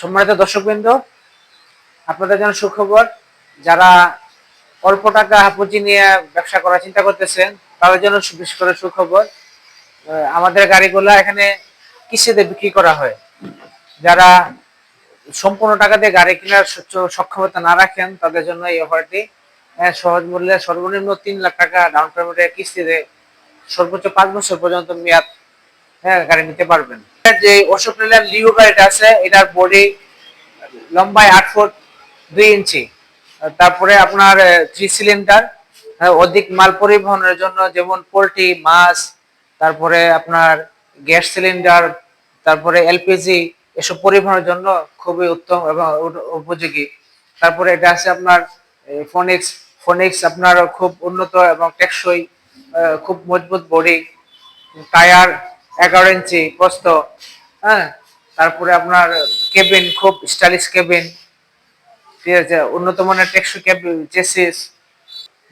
সম্মানিত দর্শকবৃন্দ, আপনাদের জন্য সুখবর। যারা অল্প টাকা পুঁজি নিয়ে ব্যবসা করার চিন্তা করতেছেন তাদের জন্য বিশেষ করে সুখবর। আমাদের গাড়িগুলা এখানে কিস্তিতে বিক্রি করা হয়। যারা সম্পূর্ণ টাকা দিয়ে গাড়ি কেনার সক্ষমতা না রাখেন তাদের জন্য এই অফারটি। সহজ মূল্যে সর্বনিম্ন 3 লাখ টাকা ডাউন পেমেন্টের কিস্তিতে সর্বোচ্চ 5 বছর পর্যন্ত মেয়াদ গাড়ি নিতে পারবেন। যে অশোক লেল্যান্ড লিও গাড়িটা আছে, এটার বডি লম্বায় 8 ফুট 2 ইঞ্চি। তারপরে আপনার 3 সিলিন্ডার, অধিক মাল পরিবহনের জন্য, যেমন পোল্ট্রি, মাছ, তারপরে আপনার গ্যাস সিলিন্ডার, তারপরে এলপিজি, এসব পরিবহনের জন্য খুবই উত্তম এবং উপযোগী। তারপরে এটা আছে আপনার ফোনিক্স। ফোনিক্স আপনার খুব উন্নত এবং টেকসই, খুব মজবুত বডি, টায়ার 11 ইঞ্চি প্রস্থ। হ্যাঁ, তারপরে আপনার কেবিন খুব স্টাইলিশ কেবিন, ঠিক আছে, উন্নত মানের টেকসই কেবিন চেসিস।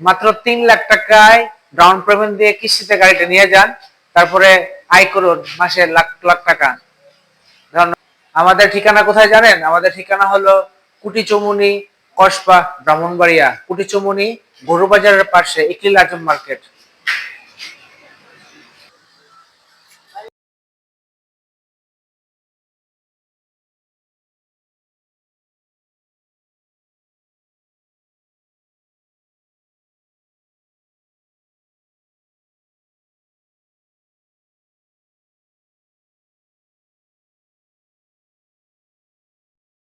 মাত্র 3 লাখ টাকায় ডাউন পেমেন্ট দিয়ে কিস্তিতে গাড়িটা নিয়ে যান, তারপরে আয় করুন মাসে লাখ লাখ টাকা। আমাদের ঠিকানা কোথায় জানেন? আমাদের ঠিকানা হলো কুটিচমুনি, কসবা, ব্রাহ্মণবাড়িয়া। কুটিচমুনি গরু বাজারের পাশে ইকলিল আজম মার্কেট।